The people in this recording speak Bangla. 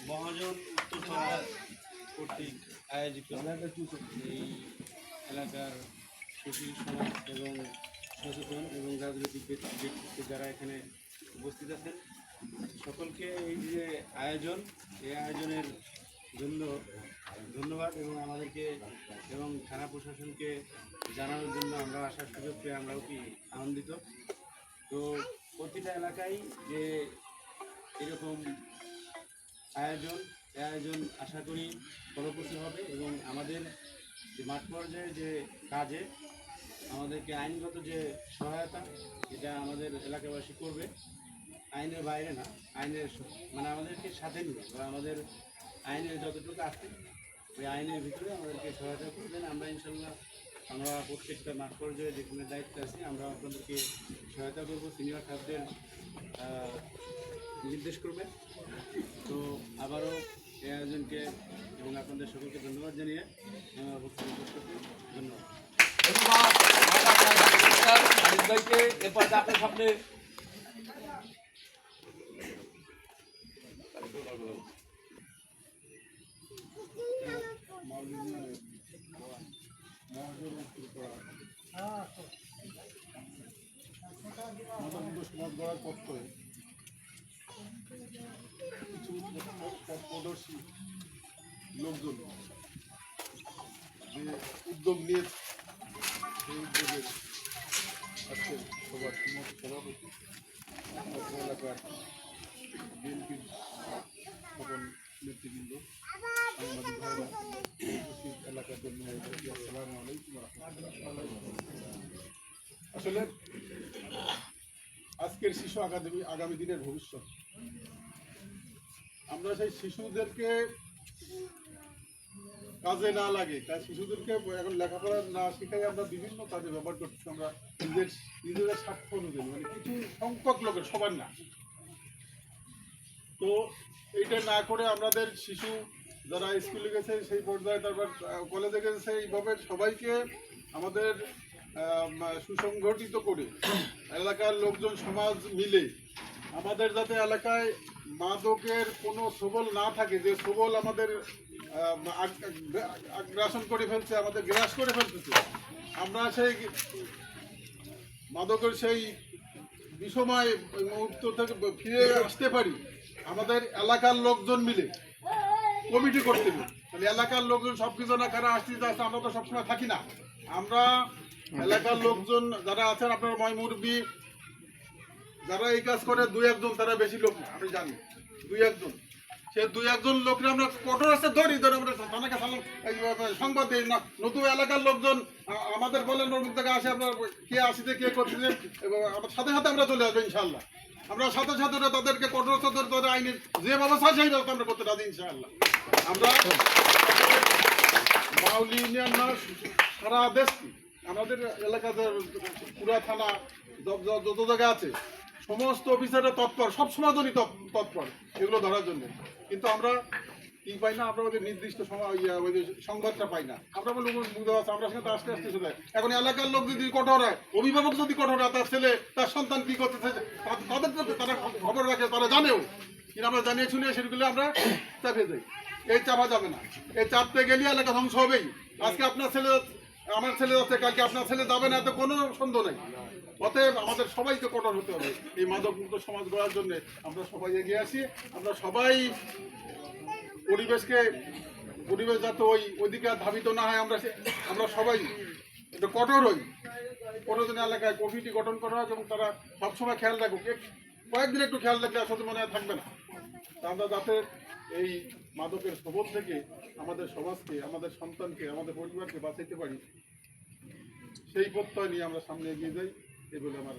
মহাজন উত্তরপাড়া কর্তৃক আয়োজিত এই এলাকার সুশীল সমাজ এবং সচেতন এবং রাজনৈতিক ব্যক্তিত্ব যারা এখানে উপস্থিত আছেন সকলকে এই যে আয়োজন এই আয়োজনের জন্য ধন্যবাদ এবং আমাদেরকে এবং থানা প্রশাসনকে জানানোর জন্য আমরা আসার সুযোগ পেয়ে আমরাও কি আনন্দিত। তো প্রতিটা এলাকায় যে এরকম আয়োজন আশা করি ফলপ্রসূ হবে এবং আমাদের যে মাঠ পর্যায়ে যে কাজে আমাদেরকে আইনগত যে সহায়তা এটা আমাদের এলাকাবাসী করবে, আইনের বাইরে না, আইনের মানে আমাদেরকে সাথে নিয়ে বা আমাদের আইনের যতটুকু আছে ওই আইনের ভিতরে আমাদেরকে সহায়তা করবেন। আমরা ইনশাল্লাহ আমরা প্রত্যেকটা মাঠ পর্যায়ে যেখানে দায়িত্ব আছি আমরা আপনাদেরকে সহায়তা করবো, সিনিয়র সাহেবদের নির্দেশ করবেন। তো আবারও এই আয়োজনকে এবং আপনাদের সকলকে ধন্যবাদ জানিয়ে আমার বক্তব্য শেষ করতে ধন্যবাদ। সমাজ গড়ার পক্ষে কিছু পদর্শী লোকজন যে উদ্যোগ নিয়ে সেই উদ্যোগের আজকে সবার সভাপতি এলাকার বিএনপির সকল নেতৃবৃন্দ, সাংবাদিক ভাইরা, এলাকার জন্য আসসালামু আলাইকুম রাহমাতুল্লাহ। আসলে আজকের শিশু আগামী দিনের ভবিষ্যৎ। আমরা সেই শিশুদেরকে কাজে না লাগে, তাই শিশুদেরকে এখন লেখাপড়া না শিখাই আমরা বিভিন্ন কাজে ব্যবহার করতেছি। আমরা নিজেদের স্বার্থ অনুযায়ী, মানে কিছু সংখ্যক লোকের, সবার না। তো এইটা না করে আমাদের শিশু যারা স্কুলে গেছে সেই পর্যায়ে, তারপর কলেজে গেছে, এইভাবে সবাইকে আমাদের সুসংগঠিত করে এলাকার লোকজন সমাজ মিলে আমাদের যাতে এলাকায় মাদকের কোনো সবল না থাকে, যে সবল আমাদের আগ্রাসন করে ফেলছে, আমাদের গ্রাস করে ফেলতেছে, আমরা সেই মাদকের সেই বিষময় মুহূর্ত থেকে ফিরে আসতে পারি। আমাদের এলাকার লোকজন মিলে কমিটি করতে হবে, মানে এলাকার লোকজন সব কিছু না খারাপ আসতে আসতে আমরা তো সবসময় থাকি না। আমরা এলাকার লোকজন যারা আছেন, আপনার মুরব্বি যারা এই কাজ করে, দুই একজন, তারা বেশি লোক না, আমি জানি, দুই একজন, সে দুই একজন লোকরা আমরা কঠোর রাস্তা ধরি আমরা থানাকে সংবাদ দিই না। নতুন এলাকার লোকজন আমাদের বলেন ওর থেকে আসে, আপনার কে আসিতে কে করতেছে, এবং আমার সাথে সাথে আমরা চলে আসবো ইনশাআল্লাহ। আমরা সাথে সাথে তাদেরকে কঠোর রাস্তা ধরে আইনের যে ব্যবস্থা সেই ব্যবস্থা আমরা করতে রাজি ইনশাআল্লাহ। আমরা মাউলি ইউনিয়ন না, সারা দেশ আমাদের এলাকাতে পুরা থানা যত জায়গা আছে সমস্ত অফিসাররা তৎপর, সবসময় তৎপর এগুলো ধরার জন্য। কিন্তু আমরা কি পাই না, আমরা ওদের নির্দিষ্ট সময় ওই যে সংবাদটা পাই না। আমরা বলি আমরা সেটা আস্তে আস্তে চলে যায়। এখন এলাকার লোক যদি কঠোর হয়, অভিভাবক যদি কঠোর হয়, তার ছেলে তার সন্তান কি করতেছে তাদের প্রতি তারা খবর রাখে, তারা জানেও, কিন্তু আমরা জানিয়ে শুনিয়ে সেগুলো আমরা চাপিয়ে যাই। এই চাপা যাবে না, এই চাপতে গেলে এলাকা ধ্বংস হবেই। আজকে আপনার ছেলে, আমার ছেলে যাচ্ছে, কালকে আপনার ছেলে যাবে না, এতে কোনো সন্দেহ নেই। অতএব আমাদের সবাইকে কঠোর হতে হবে এই মাদকমুক্ত সমাজ গড়ার জন্য। আমরা সবাই এগিয়ে আসি, আমরা সবাই পরিবেশ যাতে ওইদিকে ধাবিত না হয়, আমরা সবাই একটু কঠোর হই। কোনোদিন এলাকায় কমিটি গঠন করা হোক এবং তারা সবসময় খেয়াল রাখুক। কয়েকদিন একটু খেয়াল রাখলে আসলে মনে হয় থাকবে না। তা আমরা যাতে এই মাদকের সবল থেকে আমাদের সমাজকে, আমাদের সন্তানকে, আমাদের পরিবারকে বাঁচাইতে পারি, সেই প্রত্যয় নিয়ে আমরা সামনে এগিয়ে যাই। এই বলে আমার